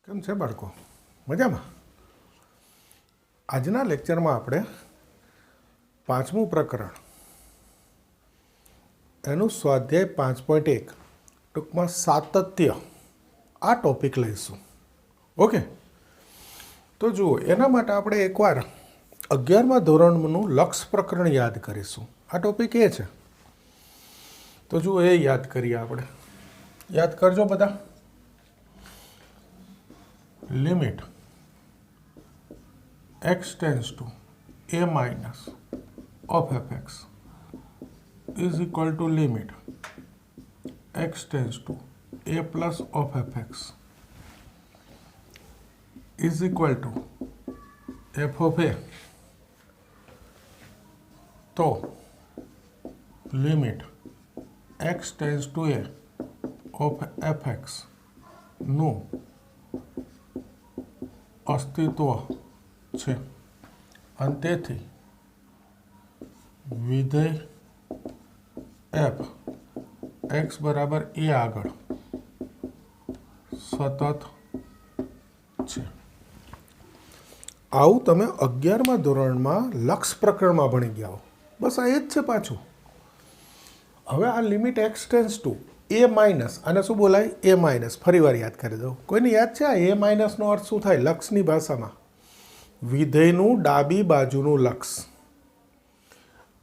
કેમ છે બાળકો? મજામાં? આજના લેક્ચરમાં આપણે પાંચમું પ્રકરણ એનું સ્વાધ્યાય 5.1 ટૂંકમાં સાતત્ય આ ટોપિક લઈશું. ઓકે, તો જુઓ, એના માટે આપણે એકવાર 11મા ધોરણનું લક્ષ પ્રકરણ યાદ કરીશું. આ ટોપિક એ છે, તો જુઓ એ યાદ કરીએ આપણે. યાદ કરજો બધા. Limit x tends to a minus of fx is equal to limit x tends to a plus of fx is equal to f of a. તો limit x tends to a of fx નું અસ્તિત્વ છે અને તેથી વિધેય f x બરાબર a આગળ સતત છે. આવું તમે 11મા ધોરણમાં લક્ષ પ્રકરણમાં ભણી ગયા હો. બસ આ એ જ છે પાછું. હવે આ limit x tends two a minus, આને શું બોલાય? a minus. ફરી વાર યાદ કરી દઉં. કોઈને યાદ છે આ a માઇનસનો અર્થ શું થાય લક્ષની ભાષામાં? વિધેયનું ડાબી બાજુનું લક્ષ.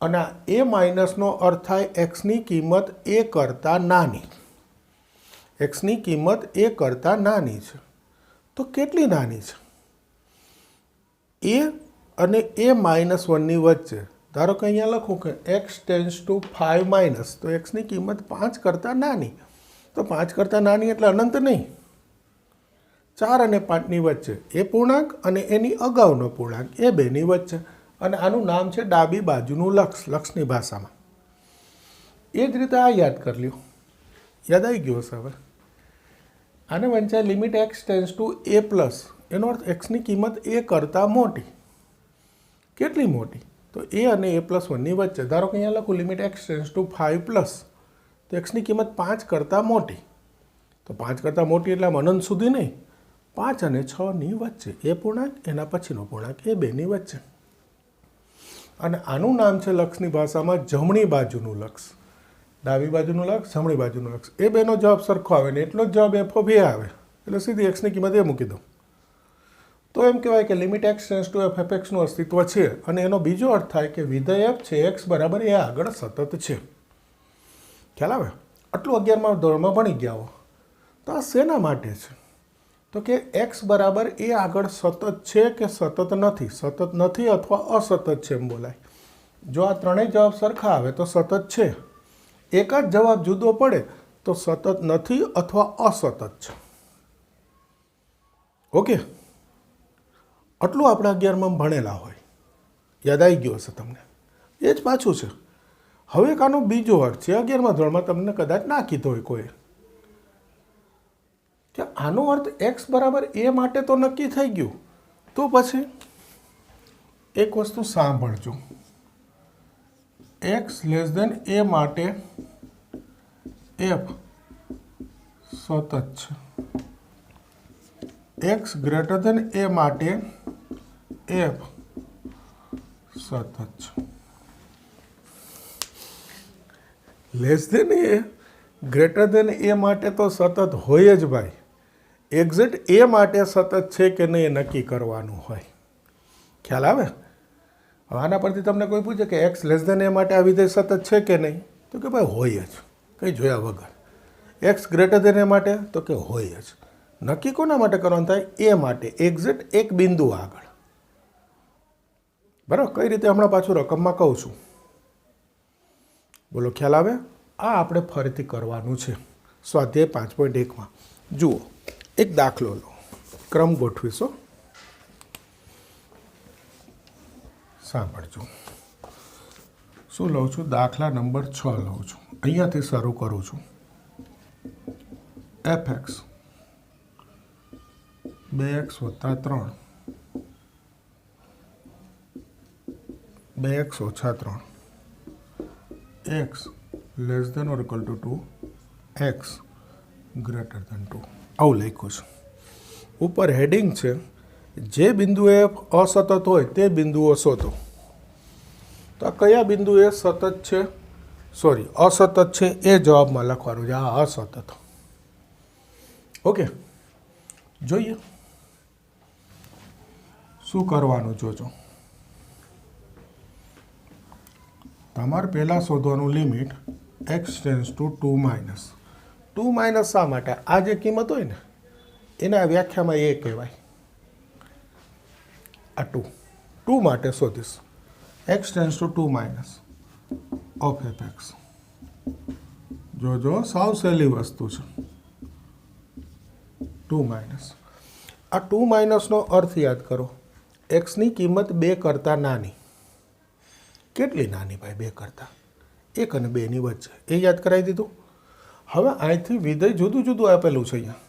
અને a માઇનસનો અર્થ થાય એક્સની કિંમત a કરતાં નાની. એક્સની કિંમત a કરતાં નાની છે. તો કેટલી નાની છે? a અને a માઇનસ 1ની વચ્ચે. ધારો કે અહીંયા લખું કે x ટેન્સ ટુ 5 માઇનસ, તો એક્સની કિંમત 5 કરતાં નાની. તો 5 કરતાં નાની એટલે અનંત નહીં. 4 અને 5ની વચ્ચે એ પૂર્ણાંક અને એની અગાઉનો પૂર્ણાંક એ બેની વચ્ચે. અને આનું નામ છે ડાબી બાજુનું લક્ષ, લક્ષની ભાષામાં. એ જ રીતે આ યાદ કરી લ્યો. યાદ આવી ગયું હશે હવે. આને વંચાય લિમિટ એક્સ ટેન્સ ટુ એ પ્લસ. એનો અર્થ એક્સની કિંમત એ કરતાં મોટી. કેટલી મોટી? તો એ અને a પ્લસ 1ની વચ્ચે. ધારો કે અહીંયા લખું limit x tends two 5 plus, તો એક્સની કિંમત 5 કરતાં મોટી. તો 5 કરતાં મોટી એટલે આમ અનંત સુધી નહીં, 5 અને 6ની વચ્ચે. એ પૂર્ણાંક, એના પછીનો પૂર્ણાંક એ બેની વચ્ચે. અને આનું નામ છે લક્ષની ભાષામાં જમણી બાજુનું લક્ષ. ડાબી બાજુનું લક્ષ, જમણી બાજુનું લક્ષ. એ બેનો જવાબ સરખો આવે ને એટલો જ જવાબ એફ ઓફ એ આવે. એટલે સીધી એક્સની કિંમત એ મૂકી દો. તો એમ કહેવાય કે limit x tends to f f એક્સનું અસ્તિત્વ છે. અને એનો બીજો અર્થ થાય કે વિધેય એફ છે એક્સ બરાબર એ આગળ સતત છે. ખ્યાલ આવે? આટલું 11મા ધોરણમાં ભણી ગયા હો. તો આ શેના માટે છે? તો કે એક્સ બરાબર એ આગળ સતત છે કે સતત નથી? સતત નથી અથવા અસતત છે એમ બોલાય. જો આ ત્રણેય જવાબ સરખા આવે તો સતત છે. એક જ જવાબ જુદો પડે તો સતત નથી અથવા અસતત છે. ઓકે, આટલું આપણે 11માં ભણેલા હોય. યાદ આવી ગયું હશે તમને. એ જ પાછું છે. હવે એક આનો બીજો અર્થ છે. 11મા ધોરણમાં તમને કદાચ ના કીધો હોય કોઈ કે આનો અર્થ એક્સ બરાબર એ માટે તો નક્કી થઈ ગયું. તો પછી એક વસ્તુ સાંભળજો. એક્સ લેસ દેન એ માટે એફ સતત છે. એક્સ ગ્રેટર દેન એ માટે એફ સતત છે. લેસ દેન એ, ગ્રેટર દેન એ માટે તો સતત હોય જ ભાઈ. એક્ઝેક્ટ એ માટે સતત છે કે નહીં એ નક્કી કરવાનું હોય. ખ્યાલ આવે? હવે આના પરથી તમને કોઈ પૂછે કે એક્સ લેસ દેન એ માટે આ વિધેય સતત છે કે નહીં? તો કે ભાઈ હોય જ, કંઈ જોયા વગર. એક્સ ગ્રેટર દેન એ માટે? તો કે હોય જ. નક્કી કોના માટે કરવાનું થાય? એ માટે, એક્ઝેક્ટ એક બિંદુ આગળ. બરાબર? કઈ રીતે હમણાં પાછું રકમમાં કહું છું. બોલો, ખ્યાલ આવે? આ આપણે ફરીથી કરવાનું છે સ્વાધ્યાય 5.1માં. જુઓ, એક દાખલો લો, ક્રમ ગોઠવીશો. સાંભળજો. શું લઉં છું? દાખલા નંબર 6 લઉં છું. અહીંયાથી શરૂ કરું છું. F x 2x + 3 2x - 3 x less than or equal to 2, x greater than 2. આવું લખ્યું છે. ઉપર હેડિંગ છે જે બિંદુએ અસતત હોય તે બિંદુઓ શોધો. તો આ કયા બિંદુએ સતત છે અસતત છે એ જવાબમાં લખવાનું છે. આ અસતત. ઓકે, જોઈએ શું કરવાનું જોજો. તમારે પહેલાં શોધવાનું limit x tends to 2 minus. 2 minus શા માટે? આ જે કિંમત હોય ને એના વ્યાખ્યામાં એ કહેવાય. આ 2 માટે શોધીશ. x tends to 2 minus of fx. જોજો સાવ સહેલી વસ્તુ છે. 2 માઇનસ. આ 2 માઇનસનો અર્થ યાદ કરો. એક્સની કિંમત 2 કરતાં નાની. કેટલી નાની ભાઈ? 2 કરતાં? 1 અને 2ની વચ્ચે. એ યાદ કરાવી દીધું. હવે અહીંથી વિધેય જુદું જુદું આપેલું છે અહીંયા,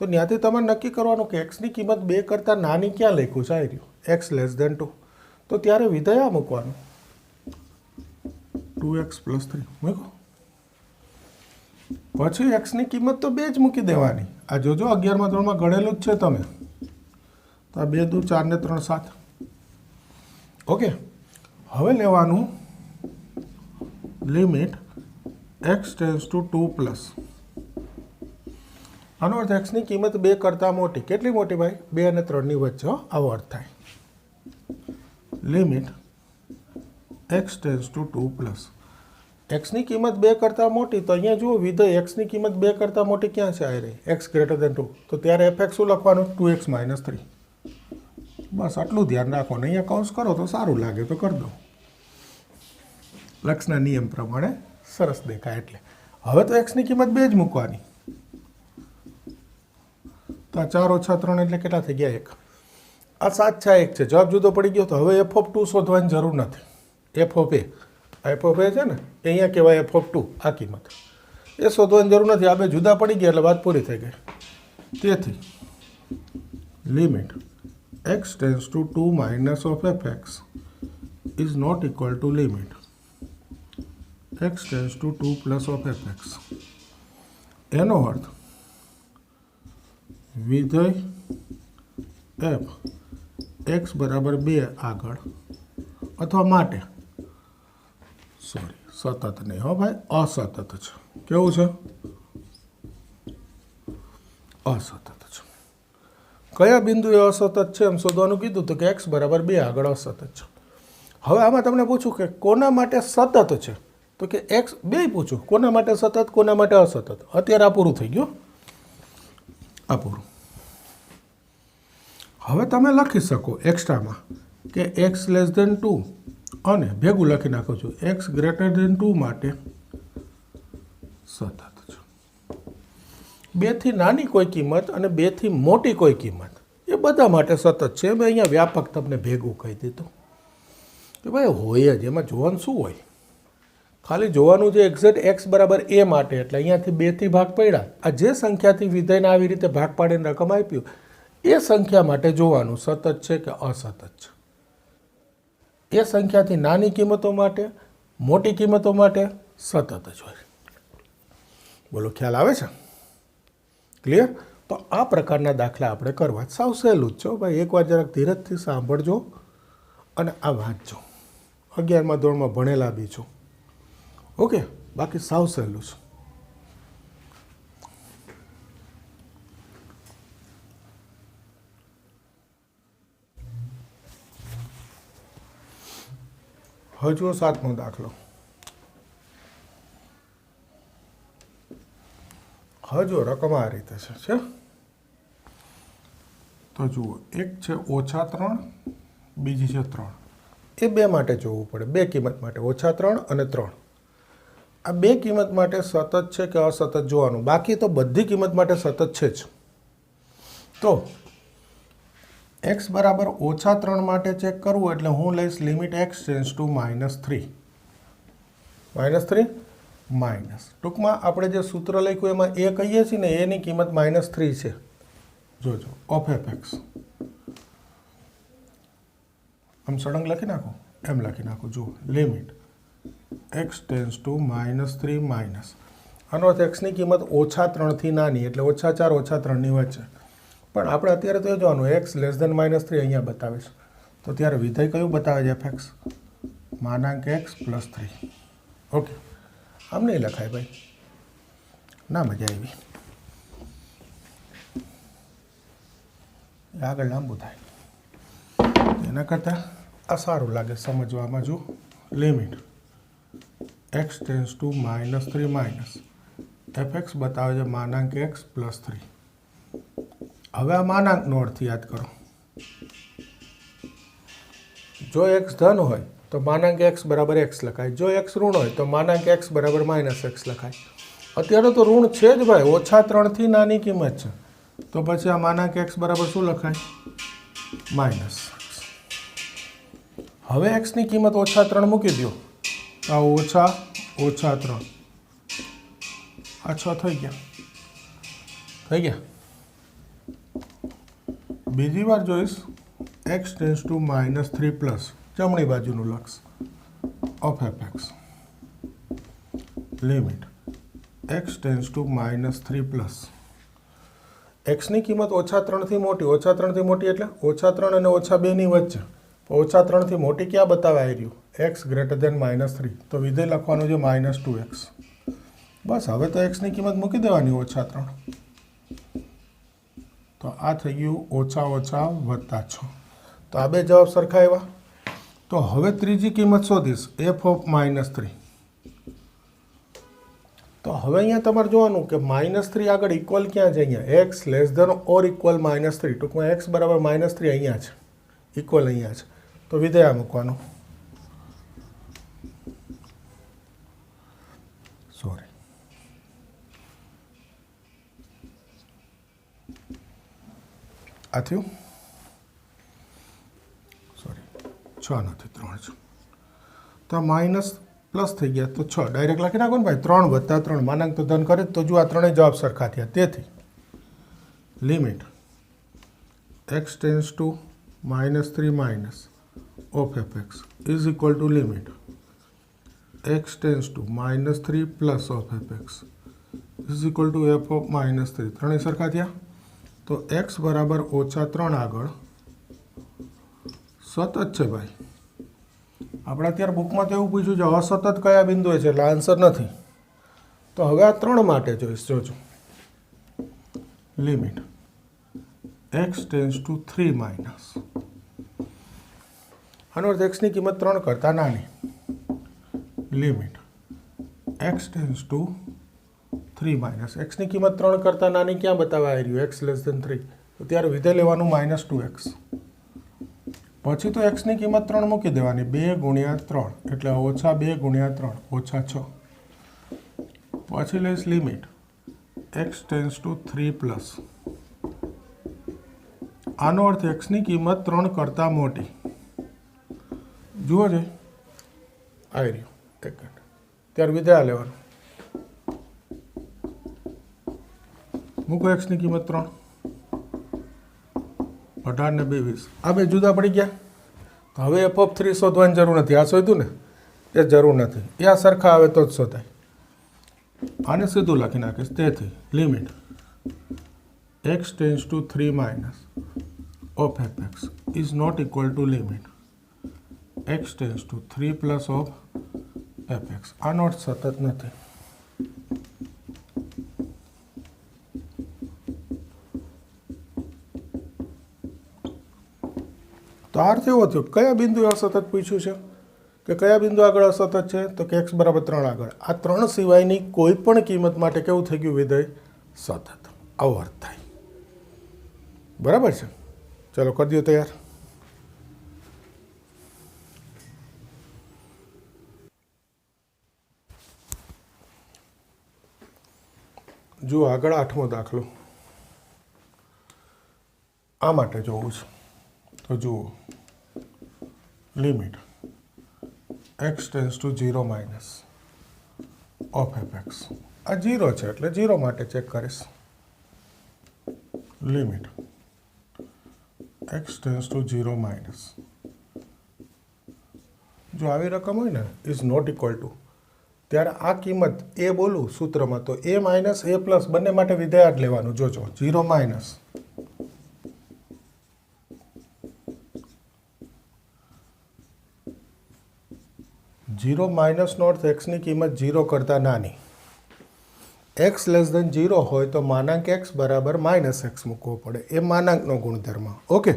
તો ત્યાંથી તમારે નક્કી કરવાનું કે એક્સની કિંમત 2 કરતાં નાની ક્યાં લખ્યું છે? આવી રહ્યું એક્સ લેસ દેન 2. તો ત્યારે વિધેય આ મૂકવાનું 2x + 3 મૂકો. પછી એક્સની કિંમત તો 2 જ મૂકી દેવાની. આ જોજો 11મા ધોરણમાં ગણેલું જ છે તમે. તો આ 2 દુ 4 ને 3 7. ઓકે, હવે લેવાનું limit x tends to 2 plus. આનો અર્થ એક્સની કિંમત 2 કરતાં મોટી. કેટલી મોટી ભાઈ? 2 અને 3ની વચ્ચે. આવો અર્થ થાય. Limit x tends to 2 plus. એક્સની કિંમત 2 કરતાં મોટી, તો અહીંયા જુઓ વિધેય એક્સની કિંમત 2 કરતાં મોટી ક્યાં છે? આ રહી x ગ્રેટર દેન 2. તો ત્યારે fx શું લખવાનું? 2x - 3. બસ આટલું ધ્યાન રાખો ને. અહીંયા કૌંસ કરો તો સારું લાગે તો કરી દો. લક્ષના નિયમ પ્રમાણે સરસ દેખાય. એટલે હવે તો એક્સની કિંમત 2 જ મૂકવાની. તો આ 4 - 3 એટલે કેટલા થઈ ગયા? 1. આ 7 છે, 1 છે. જવાબ જુદો પડી ગયો. તો હવે f(2) શોધવાની જરૂર નથી. f(a) છે ને, એ અહીંયા કહેવાય f(2). આ કિંમત એ શોધવાની જરૂર નથી. આ બે જુદા પડી ગયા એટલે વાત પૂરી થઈ ગઈ. તેથી limit x tends to 2 minus of fx is not equal to limit x tends to 2 plus of fx. એનો અર્થ વિધેય f x બરાબર 2 આગળ અથવા માટે સતત નહીં હો ભાઈ, અસતત છે. કેવું છે? અસતત છે. કયા બિંદુએ અસતત છે એમ શોધવાનું કીધું તો કે x બરાબર 2 આગળ અસતત છે. હવે આમાં તમને પૂછું કે કોના માટે સતત છે? તો કે x બે પૂછું, કોના માટે સતત, કોના માટે અસતત. અત્યારે આ પૂરું થઈ ગયું. આ પૂરું. હવે તમે લખી શકો એક્સ્ટ્રામાં કે x લેસ દેન 2 અને ભેગું લખી નાખું છું x ગ્રેટર દેન 2 માટે સતત છે. 2 થી નાની કોઈ કિંમત અને 2 થી મોટી કોઈ કિંમત એ બધા માટે સતત છે. મેં અહીંયા વ્યાપક તમને ભેગું કહી દીધું કે ભાઈ હોય જ, એમાં જોવાનું શું હોય? ખાલી જોવાનું છે એક્ઝેક્ટ x બરાબર a માટે. એટલે અહીંયાથી 2 થી ભાગ પડ્યા. આ જે સંખ્યાથી વિધેયને આવી રીતે ભાગ પાડીને રકમ આપ્યું એ સંખ્યા માટે જોવાનું સતત છે કે અસતત છે. એ સંખ્યાથી નાની કિંમતો માટે, મોટી કિંમતો માટે સતત જ હોય. બોલો, ખ્યાલ આવે છે? ક્લિયર? તો આ પ્રકારના દાખલા આપણે કરવા સાવ સહેલું જ છે ભાઈ. એકવાર જરાક ધીરજથી સાંભળજો અને આ વાંચજો. 11મા ધોરણમાં ભણેલા બી છો. ઓકે, બાકી સાવ સહેલું છે. હજુ 7મો દાખલો. હજુ રકમ આ રીતે છે. તો જુઓ, એક છે -3, બીજી છે 3. એ બે માટે જોવું પડે. બે કિંમત માટે -3 અને 3. આ બે કિંમત માટે સતત છે કે અસતત જોવાનું. બાકી તો બધી કિંમત માટે સતત છે જ. તો x બરાબર -3 માટે ચેક કરવું એટલે હું લઈશ limit x tends to -3. -3 minus. ટૂંકમાં આપણે જે સૂત્ર લખ્યું એમાં એ કહીએ છીએ ને, એની કિંમત -3 છે. જોજો ઓફ fx. આમ સળંગ લખી નાખો, એમ લખી નાખો. જુઓ limit x tends to -3 minus. આનો અર્થ એક્સની કિંમત -3 થી નાની એટલે -4 -3 ની વચ્ચે. પણ આપણે અત્યારે તો એ જોવાનું એક્સ લેસ દેન -3 અહીંયા બતાવે છે, તો ત્યારે વિધેય કયું બતાવે છે? એફ એક્સ માનાંક એક્સ પ્લસ 3. ઓકે, આમ નહીં લખાય ભાઈ, ના મજા આવી, આગળ લાંબુ થાય. એના કરતાં આ સારું લાગે સમજવામાં. જો limit x tends to -3 minus F x બતાવે છે માનાંક એક્સ પ્લસ 3. હવે આ માનાંકનો અર્થ યાદ કરો. જો એક્સ ધન હોય તો માનાંક એક્સ બરાબર એક્સ લખાય, જો એક્સ ઋણ હોય તો માનાંક એક્સ બરાબર -x લખાય. અત્યારે તો ઋણ છે જ ભાઈ, -3 નાની કિંમત છે, તો પછી આ માનાંક એક્સ બરાબર શું લખાય? -x. હવે એક્સની કિંમત -3 મૂકી દો, આ -3 આ 6 થઈ ગયા. બીજી વાર જોઈશ એક્સ ટેન્સ ટુ -3 પ્લસ જમણી બાજુનું લક્ષ of f x limit x tends to -3 plus. એક્સની કિંમત -3 મોટી, -3 મોટી એટલે -3 અને -2 ની વચ્ચે. -3 મોટી ક્યાં બતાવે રહ્યું? એક્સ ગ્રેટર દેન -3, તો વિધેય લખવાનું છે -2x. બસ હવે તો એક્સની કિંમત મૂકી દેવાની -3. તો આ થઈ ગયું -+6. તો આ બે જવાબ સરખા આવ્યા. તો હવે ત્રીજી કિંમત શોધીશ એફ ઓફ -3. તો હવે અહીંયા તમારે જોવાનું કે -3 આગળ ઇક્વલ ક્યાં છે? અહીંયા x less than or equal -3. ટૂંકમાં એક્સ બરાબર -3 અહીંયા છે, ઇક્વલ અહીંયા છે, તો વિધેય મૂકવાનું. સોરી, આ થયું, સોરી 6 નથી 3 છે, તો માઇનસ પ્લસ થઈ ગયા, તો 6 ડાયરેક્ટ લખી નાખો ને ભાઈ. 3 + 3 માનાંક તો ધન કરે, તો જો આ ત્રણેય જવાબ સરખા થયા. તેથી limit x tends to -3 minus of f x is equal to limit x tends to -3 plus of f x is equal to f of -3. ત્રણેય સરખા થયા. તો એક્સ બરાબર -3 આગળ સતત છે ભાઈ. આપણે અત્યારે બુકમાં તો એવું પૂછ્યું છે અસતત કયા બિંદુએ છે, એટલે આન્સર નથી. તો હવે આ 3 માટે જોઈશ. જોજો limit x tends to 3 minus, આનો અર્થ એક્સની કિંમત 3 કરતાં નાની. Limit x tends to 3 minus, એક્સની કિંમત 3 કરતાં નાની ક્યાં બતાવવા આવી રહ્યું? X less than 3. તો ત્યારે વિધેય લેવાનું -2x. પછી તો એક્સની કિંમત 3 મૂકી દેવાની, 2 × 3 એટલે -2 × 3 -6. પછી લઈશ limit x tends to 3 plus, આનો અર્થ એક્સની કિંમત 3 કરતાં મોટી. જુઓ છે આવી રહ્યું, એક મિનિટ, ત્યારે વિધેય લેવાનું. મૂકો એક્સની કિંમત 3, 18 ને 2 20. આ બે જુદા પડી ગયા. તો હવે એફ ઓફ 3 શોધવાની જરૂર નથી. આ શોધ્યું ને એ જરૂર નથી, એ આ સરખા આવે તો જ શોધાય. આને સીધું લખી નાખીશ. તેથી limit x tends to 3 minus of f x is not equal to limit x tends to 3 plus of f x. આ નોટ સતત નથી. તો અર્થ એવો થયો કયા બિંદુએ અસતત પૂછ્યું છે, કે કયા બિંદુ આગળ અસતત છે? તો કે એક્સ બરાબર 3 આગળ. આ 3 સિવાયની કોઈ પણ કિંમત માટે કેવું થઈ ગયું વિધેય? સતત. આવો અર્થ થાય. બરાબર છે? ચલો કરી દો તૈયાર. જુઓ આગળ 8મો દાખલો. આ માટે જોવું છે. તો જુઓ limit x tends to 0 minus of f x. આ 0 છે એટલે 0 માટે ચેક કરીશ. Limit x tends to 0 minus, જો આવી રકમ હોય ને ઇઝ નોટ ઇક્વલ ટુ, ત્યારે આ કિંમત એ બોલું સૂત્રમાં તો a માઇનસ a પ્લસ બંને માટે વિધેય જ લેવાનું. જોજો 0 માઇનસ 0 માઇનસનો અર્થ એક્સની કિંમત 0 કરતાં નાની. એક્સ લેસ દેન 0 હોય તો માનાંક એક્સ બરાબર માઇનસ એક્સ મૂકવો પડે. એ માનાંકનો ગુણધર્મ. ઓકે,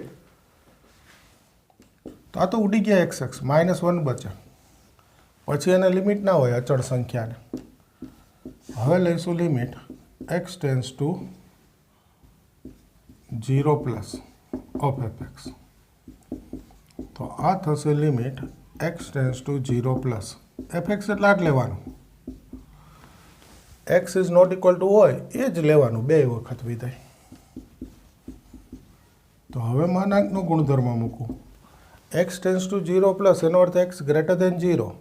તો આ તો ઉડી ગયા એક્સ એક્સ, -1 બચે. પછી એને લિમિટ ના હોય અચળ સંખ્યાને. હવે લઈશું limit x tends to 0 plus of f x. તો આ થશે limit x tends to 0 plus f x એટલે આ જ લેવાનું. X is not equal to હોય એ જ લેવાનું 2 વખત વિધાય. તો હવે માનાંકનો ગુણધર્મ મૂકું. એક્સ ટેન્સ ટુ 0 પ્લસ એનો અર્થ એક્સ ગ્રેટર દેન 0.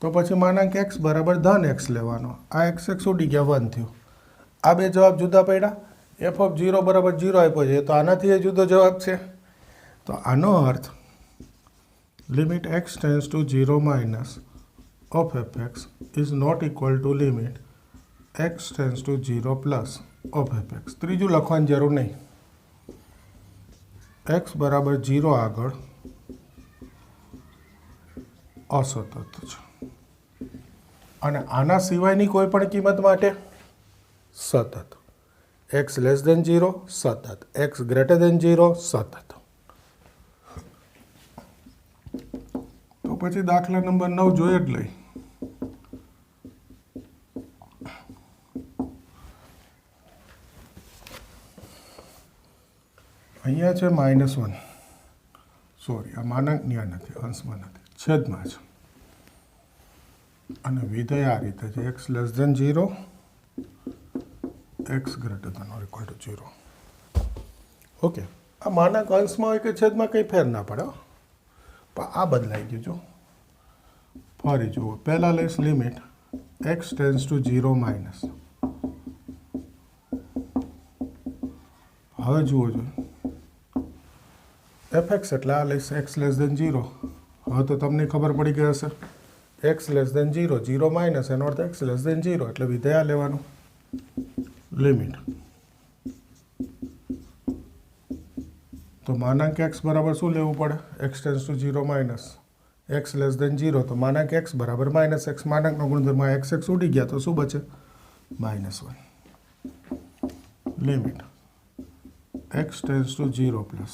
તો પછી માનાંક એક્સ બરાબર ધન એક્સ લેવાનો. આ એક્સ એક્સ ઉડી ગયા 1 થયું. આ બે જવાબ જુદા પડ્યા. એફ ઓફ 0 બરાબર 0 આપ્યો છે તો આનાથી એ જુદો જવાબ છે. તો આનો અર્થ limit x tends to 0 minus of f x is not equal to limit x tends to 0 plus of f x. ત્રીજું લખવાની જરૂર નહીં. એક્સ બરાબર 0 આગળ અસતત છે અને આના સિવાયની કોઈ પણ કિંમત માટે સતત. એક્સ લેસ દેન 0 સતત, એક્સ ગ્રેટર દેન 0 સતત. તો પછી દાખલા નંબર 9 જોઈએ જ લઈ. અહીંયા છે -1. સોરી, આ માનાંકની આ નથી, અંશમાં નથી, છેદમાં છે. અને વિધેય આ રીતે છે x less than 0, x greater than or equal to 0. Okay, આ માનાંક અંશમાં હોય કે છેદમાં કંઈ ફેર ના પડે, પણ આ બદલાઈ ગયું. જો ફરી જુઓ, પહેલાં લઈશ limit x tends to 0 minus. હવે જુઓ જોઈએ એફ એક્સ એટલે આ લઈશ એક્સ લેસ દેન 0. હવે તો તમને ખબર પડી ગઈ હશે. એક્સ લેસ દેન 0, 0 માઇનસ એનો અર્થ એક્સ લેસ દેન 0 એટલે વિધેય આ લેવાનું. લિમિટ તો માનાંક એક્સ બરાબર શું લેવું પડે? X tends to 0 minus x less than 0 તો માનાંક એક્સ બરાબર માઇનસ એક્સ. માનાંકનો ગુણધર્મ એક્સ એક્સ ઉડી ગયા તો શું બચે? -1. Limit x tends to 0 plus.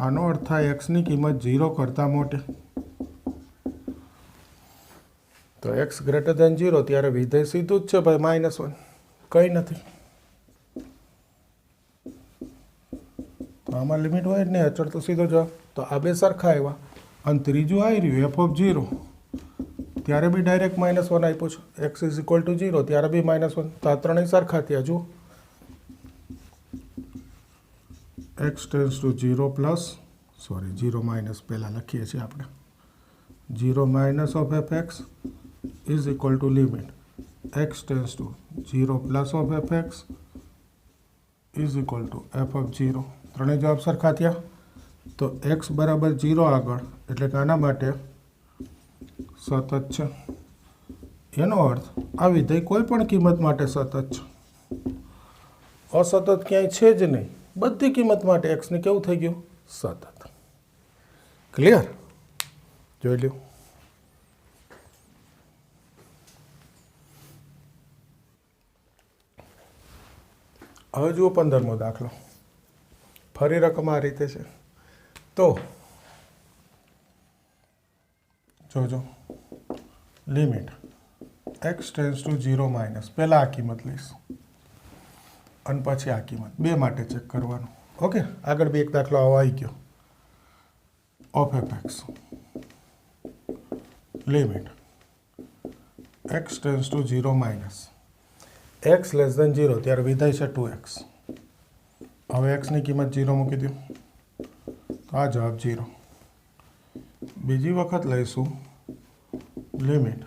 આનો અર્થ થાય એક્સની કિંમત 0 કરતાં મોટી. તો એક્સ ગ્રેટર દેન 0 ત્યારે વિધેય સીધું જ છે ભાઈ -1, કંઈ નથી. તો આમાં લિમિટ હોય જ નહીં, અચળ તો સીધો જવાબ. તો આ બે સરખા આવ્યા. અને ત્રીજું આવી રહ્યું એફ ઓફ 0 ત્યારે બી ડાયરેક્ટ -1 આપ્યું છે. એક્સ ઇઝ ઇક્વલ ટુ 0 ત્યારે બી -1. તો આ ત્રણેય સરખા થયા. જુઓ x tends to 0 plus, sorry 0 minus પહેલાં લખીએ છીએ આપણે. 0 minus of f x is equal to limit x tends to 0 plus of f x is equal to f of 0. ત્રણેય જવાબ સરખા થયા. તો એક્સ બરાબર 0 આગળ એટલે કે આના માટે સતત છે. એનો અર્થ આ વિધેય કોઈ પણ કિંમત માટે સતત છે. અસતત ક્યાંય છે જ નહીં. બધી કિંમત માટે એક્સને કેવું થઈ ગયું? સતત. ક્લિયર? જોઈ લ્યો. હવે જુઓ 15મો દાખલો. ફરી રકમ આ રીતે છે. તો જોજો limit x tends to 0 minus. પહેલાં આ કિંમત લઈશ અને પછી આ કિંમત. બે માટે ચેક કરવાનું. ઓકે, આગળ બી એક દાખલો આવો આવી ગયો. Of f x limit x tends to 0 minus x less than 0 ત્યારે વિધાય છે 2x. હવે એક્સની કિંમત 0 મૂકી દો તો આ જવાબ 0. બીજી વખત લઈશું limit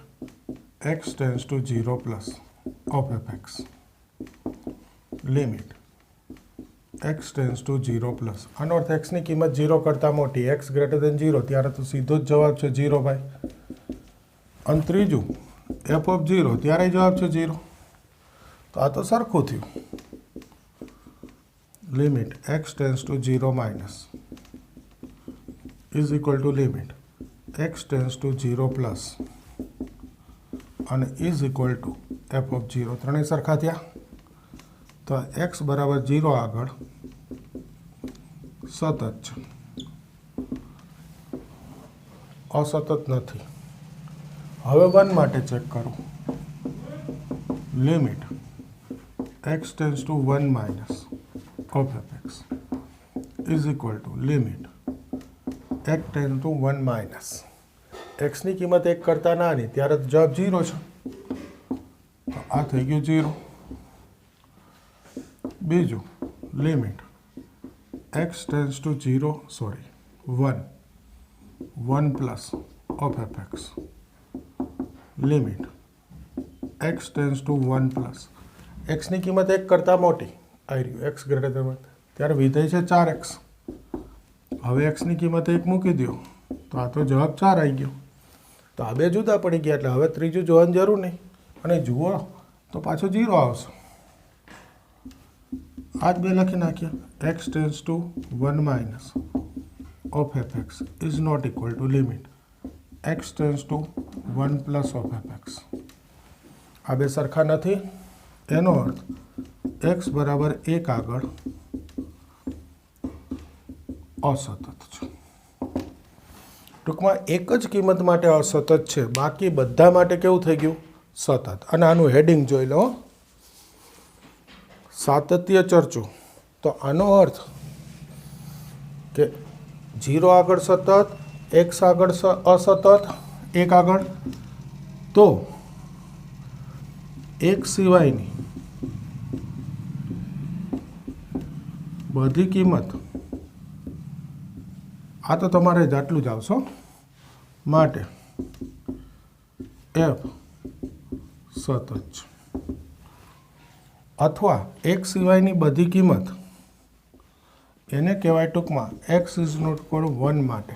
x tends to 0 plus of f x limit x tends to 0 plus. આનો અર્થ એક્સની કિંમત 0 કરતાં મોટી, એક્સ ગ્રેટર દેન 0 ત્યારે તો સીધો જ જવાબ છે 0 ભાઈ. અને ત્રીજું એફ ઓફ 0 ત્યારે જવાબ છે 0. તો આ તો સરખું થયું. Limit x tends to 0 minus is equal to limit x tends to 0 plus અને is equal to f of 0 ત્રણેય સરખા થયા. તો એક્સ બરાબર 0 આગળ સતત છે, અસતત નથી. હવે 1 માટે ચેક કરો. Limit x tends to 1 minus of f x is equal to limit x tends to 1 minus એક્સની કિંમત 1 કરતાં નાની ત્યારે જવાબ 0 છે. તો આ થઈ ગયું 0. બીજું limit x tends to 1 plus of f x limit x tends to 1 plus એક્સની કિંમત 1 કરતાં મોટી આવી રહ્યું એક્સ ગ્રેટર દેન 1 ત્યારે વિધેય છે 4x. હવે એક્સની કિંમત 1 મૂકી દો તો આ તો જવાબ 4 આવી ગયો. તો આ બે જુદા પડી ગયા એટલે હવે ત્રીજું જોવાની જરૂર નહીં. અને જુઓ તો પાછો 0 આવશે. આ જ બે લખી નાખ્યા. X tends to 1 minus of f x is not equal to limit x tends to 1 plus of f x. આ બે સરખા નથી. એનો અર્થ એક્સ બરાબર 1 આગળ અસતત છે. ટૂંકમાં એક જ કિંમત માટે અસતત છે, બાકી બધા માટે કેવું થઈ ગયું? સતત. અને આનું હેડિંગ જોઈ લો, સાતત્ય ચર્ચો. તો આનો અર્થ કે 0 આગળ સતત, એક્સ આગળ અસતત, 1 આગળ. તો એક સિવાયની બધી કિંમત, આ તો તમારે આટલું જ આવશો માટે એફ સતત છે. અથવા એક સિવાયની બધી કિંમત એને કહેવાય ટૂંકમાં એક્સ ઇઝ નોટ ઇક્વલ 1 માટે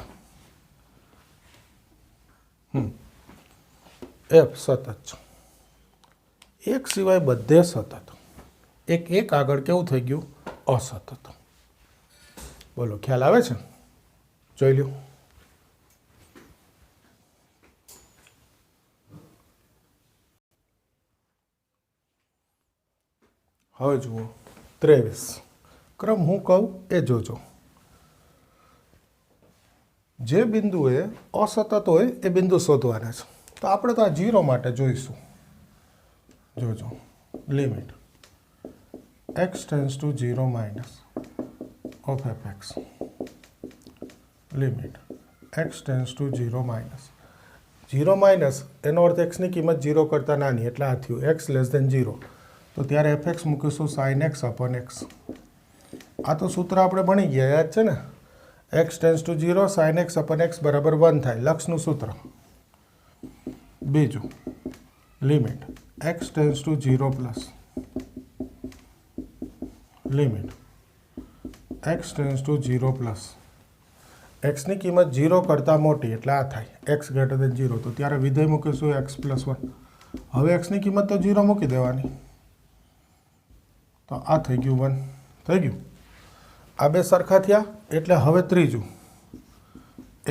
એફ સતત છે. એક સિવાય બધે સતત, એક આગળ કેવું થઈ ગયું? અસતત. બોલો, ખ્યાલ આવે છે? જોઈ લો. હવે જુઓ 23. ક્રમ હું કહું એ જોજો. જે બિંદુએ અસતત હોય એ બિંદુ શોધવાના છે. તો આપણે તો આ 0 માટે જોઈશું. જોજો limit x tends to 0 minus of f x limit x tends to 0 minus 0 minus એનો અર્થ એક્સની કિંમત 0 કરતાં નાની એટલે આ થયું એક્સ લેસ દેન 0. તો ત્યારે એફ એક્સ મૂકીશું સાઇન એક્સ અપોન એક્સ. આ તો સૂત્ર આપણે ભણી ગયા, યાદ છે ને? X tends to 0 sine x upon x બરાબર 1 થાય, લક્ષનું સૂત્ર. બીજું limit x tends to 0 plus limit x tends to 0 plus એક્સની કિંમત 0 કરતાં મોટી એટલે આ થાય એક્સ ગ્રેટર દેન 0. તો ત્યારે વિધેય મૂકીશું એક્સ પ્લસ 1. હવે એક્સની કિંમત તો 0 મૂકી દેવાની. તો આ થઈ ગયું 1 થઈ ગયું. આ બે સરખા થયા એટલે હવે ત્રીજું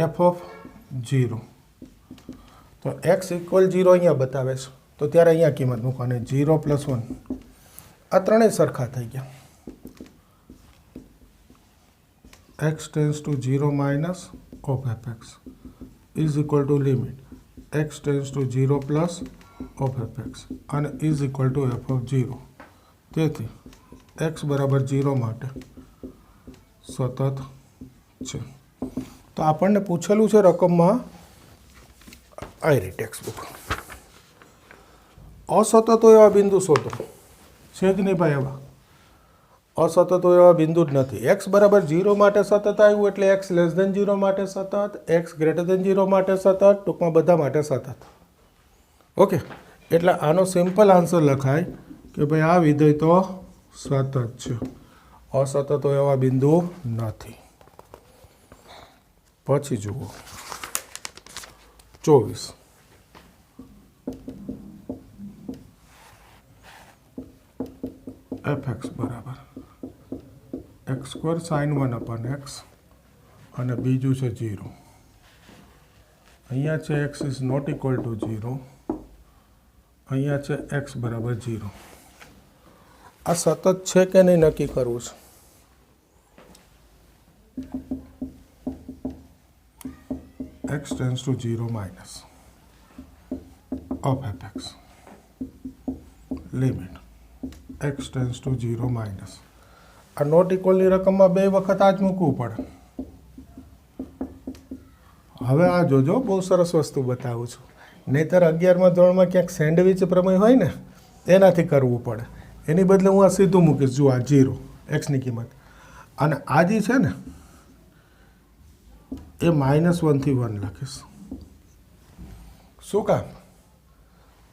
એફ ઓફ 0. તો એક્સ ઇક્વલ 0 અહીંયા બતાવે છે, તો ત્યારે અહીંયા કિંમત મૂકવાની 0 પ્લસ 1. આ ત્રણેય સરખા થઈ ગયા. X tends to 0 minus of f x is equal to limit x tends to 0 plus of f x અને is equal to f of 0. તેથી એક્સ બરાબર 0 માટે સતત છે. તો આપણને પૂછેલું છે રકમમાં આવી રહી ટેક્સ્ટ બુક. અસતત હોય એવા બિંદુ શોધો. છે જ નહીં ભાઈ એવા? અસતત હોય એવા બિંદુ જ નથી. એક્સ બરાબર 0 માટે સતત આવ્યું એટલે એક્સ લેસ દેન 0 માટે સતત, એક્સ ગ્રેટર દેન 0 માટે સતત, ટૂંકમાં બધા માટે સતત. ઓકે, એટલે આનો સિમ્પલ આન્સર લખાય કે ભાઈ આ વિધેય તો સતત છે, અસતત હોય એવા બિંદુ નથી. પછી જુઓ 24. એફ એક્સ બરાબર x² sin 1 અપન એક્સ અને બીજું છે 0. અહીંયા છે x is not equal to 0, અહીંયા છે એક્સ બરાબર 0. આ સતત છે કે નહીં નક્કી કરવું છે. x tends to 0 minus of fx limit x tends to 0 minus. આ નોટ ઇક્વલની રકમમાં બે વખત આ જ મૂકવું પડે. હવે આ જોજો, બહુ સરસ વસ્તુ બતાવું છું. નહીંતર 11મા ધોરણમાં ક્યાંક સેન્ડવિચ પ્રમેય હોય ને એનાથી કરવું પડે. એની બદલે હું આ સીધું મૂકીશ. જુઓ આ 0 એક્સની કિંમત, અને આ જે છે ને એ -1 થી 1 લખીશ. શું કામ?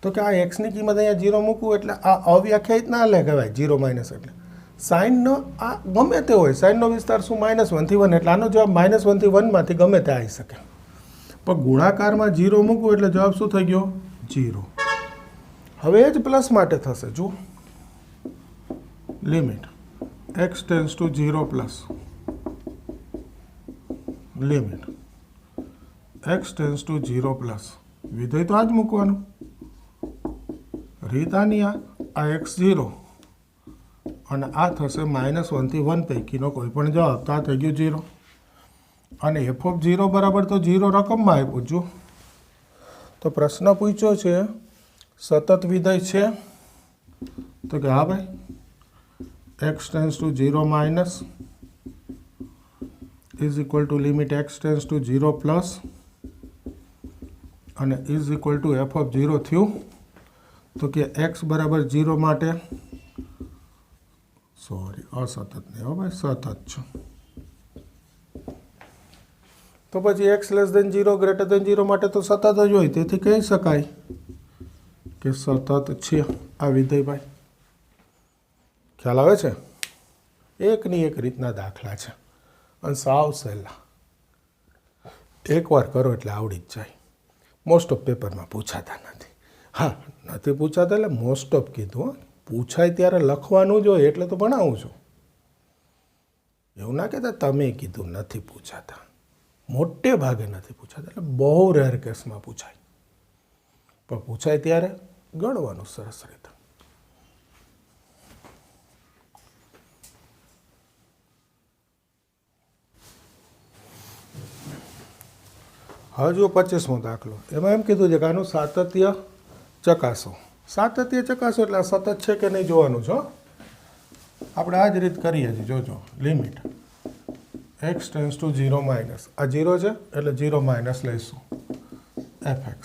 તો કે આ એક્સની કિંમત અહીંયા 0 મૂકવું એટલે આ અવ્યાખ્યાયિત ના કહેવાય. 0 માઇનસ એટલે સાઇનનો આ ગમે તે હોય, સાઇનનો વિસ્તાર શું -1 થી 1, એટલે આનો જવાબ -1 થી 1 માંથી ગમે તે આવી શકે. પણ ગુણાકારમાં 0 મૂકવું એટલે જવાબ શું થઈ ગયો? 0. હવે એ જ પ્લસ માટે થશે. જુઓ, limit x tends to 0 plus limit x tends to 0 plus. વિધેય તો આ જ મૂકવાનું. રીત આની આ x0 અને આ થશે -1 થી 1 પૈકીનો કોઈ પણ જવાબ. તો આ થઈ ગયું 0. અને f(0) બરાબર તો 0 રકમમાં આપ્યું. જો તો પ્રશ્ન પૂછ્યો છે સતત વિધેય છે, તો કે હા ભાઈ, x tends to 0 minus is equal to limit x tends to 0 plus અને ઇઝ ઇક્વલ ટુ f(0) થયું. તો કે x બરાબર 0 માટે, સોરી અસતત નહીં હો ભાઈ, સતત છે. તો પછી x less than 0 greater than 0 માટે તો સતત જ હોય. તેથી કહી શકાય કે સતત છે આ વિધેય. ભાઈ ખ્યાલ આવે છે? એકની એક રીતના દાખલા છે અને સાવ સહેલા. એકવાર કરો એટલે આવડી જ જાય. મોસ્ટ ઓફ પેપરમાં પૂછાતા નથી. હા, નથી પૂછાતા એટલે મોસ્ટ ઓફ કીધું. પૂછાય ત્યારે લખવાનું જ હોય એટલે તો ભણાવું છું. એવું ના કહેતા તમે કીધું નથી પૂછાતા. મોટે ભાગે નથી પૂછાતા, એટલે બહુ રેર કેસમાં પૂછાય. પણ પૂછાય ત્યારે ગણવાનું સરસ રીતે. હવે જુઓ 25મો દાખલો. એમાં એમ કીધું છે કે આનું સાતત્ય ચકાસો. સાતત્ય ચકાસો એટલે આ સતત છે કે નહીં જોવાનું છો. આપણે આ જ રીત કરીએ છીએ. જોજો, limit x tends to 0 minus, આ 0 છે એટલે 0 માઇનસ લઈશું fx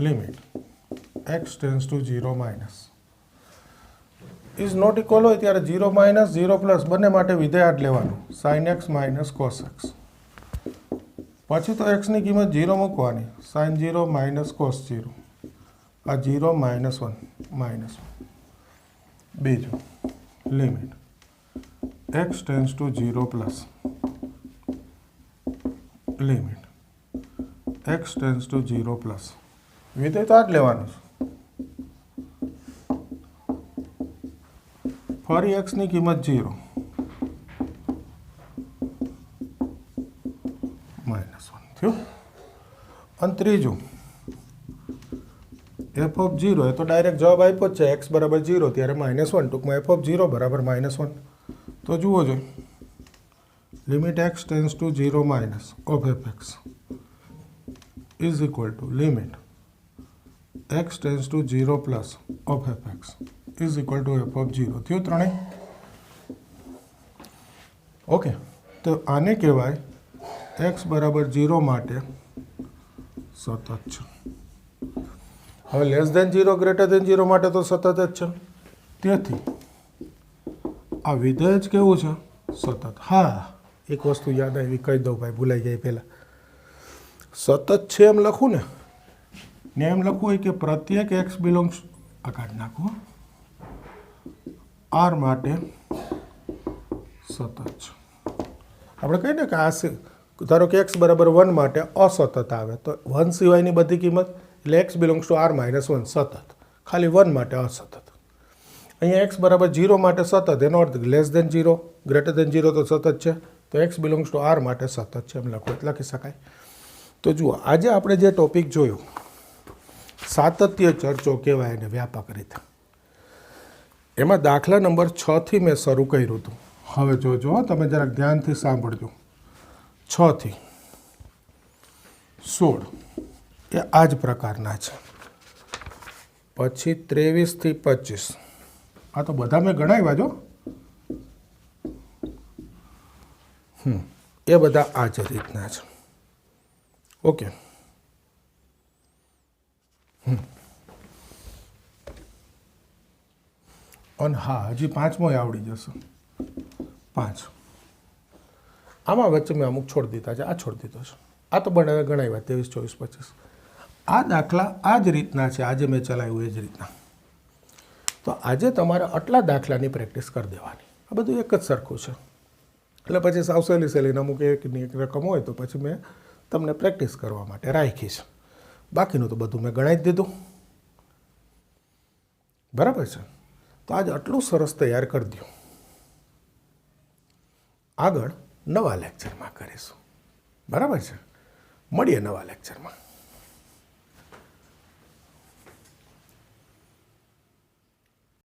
limit x tends to 0 minus is not equal હોય ત્યારે 0 માઇનસ 0 પ્લસ બંને માટે વિધેય જ લેવાનું. sin x minus cos x. પછી તો એક્સની કિંમત 0 મૂકવાની. sin 0 minus cos 0. આ 0 -1 -1. બીજું, limit x tends to 0 plus limit x tends to 0 plus. વિધેય તો આ જ લેવાનું છે. ફરી એક્સની કિંમત 0 -1 થયું. અને ત્રીજું, f(0) એ તો ડાયરેક્ટ જવાબ આપ્યો જ છે. x બરાબર 0 ત્યારે -1, ટૂંકમાં f(0) બરાબર -1. તો જુઓ જો, limit x tends to 0 minus of fx is equal to limit x tends to 0 plus of fx is equal two f(0). થયું ત્રણેય? ઓકે, તો આને કહેવાય x બરાબર 0 માટે સતત છે. હવે લેસ દેન 0 ગ્રેટર દેન 0 માટે તો સતત જ છે. તેથી આ વિધેય જ કેવું છે? સતત. હા, એક વસ્તુ યાદ આવી, કહી દઉં ભાઈ, ભૂલાઈ જાય પહેલાં. સતત છે એમ લખું ને એમ લખવું હોય કે પ્રત્યેક એક્સ બિલોંગ્સ, આ કાઢી નાખવું, આર માટે સતત છે. આપણે કહીએ ને કે આ ધારો કે એક્સ બરાબર 1 માટે અસતત આવે તો 1 સિવાયની બધી કિંમત એટલે એક્સ બિલોંગ્સ ટુ આર -1 સતત. ખાલી 1 માટે અસતત. અહીંયા એક્સ બરાબર 0 માટે સતત, એનો અર્થ લેસ દેન 0 ગ્રેટર દેન 0 તો સતત છે. તો એક્સ બિલોંગ્સ ટુ આર માટે સતત છે એમ લખવું, લખી શકાય. તો જુઓ, આજે આપણે જે ટોપિક જોયો સાતત્ય ચર્ચો કહેવાય એને વ્યાપક રીતે, એમાં દાખલા નંબર 6થી મેં શરૂ કર્યું હતું. હવે જોજો, તમે જરાક ધ્યાનથી સાંભળજો. 6 થી 16 એ આ જ પ્રકારના છે. પછી 23 થી 25 આ તો બધા મેં ગણાવ્યા જો, એ બધા આ જ રીતના છે. ઓકે. અને હા, હજી 5મોય આવડી જશે. 5 આમાં વચ્ચે મેં અમુક છોડી દીધા છે. આ છોડી દીધો છે. આ તો બનાવે ગણાવ્યા 23, 24, 25. આ દાખલા આ જ રીતના છે. આજે મેં ચલાવ્યું એ જ રીતના. તો આજે તમારે આટલા દાખલાની પ્રેક્ટિસ કરી દેવાની. આ બધું એક જ સરખું છે. એટલે પછી સાવ સહેલી અમુક એકની એક રકમ હોય તો પછી મેં તમને પ્રેક્ટિસ કરવા માટે રાખી છે. બાકીનું તો બધું મેં ગણાવી જ દીધું. બરાબર છે. તો આજે આટલું સરસ તૈયાર કરી દો. આગળ નવા લેક્ચરમાં કરીશું. બરાબર છે. મળીએ નવા લેક્ચરમાં.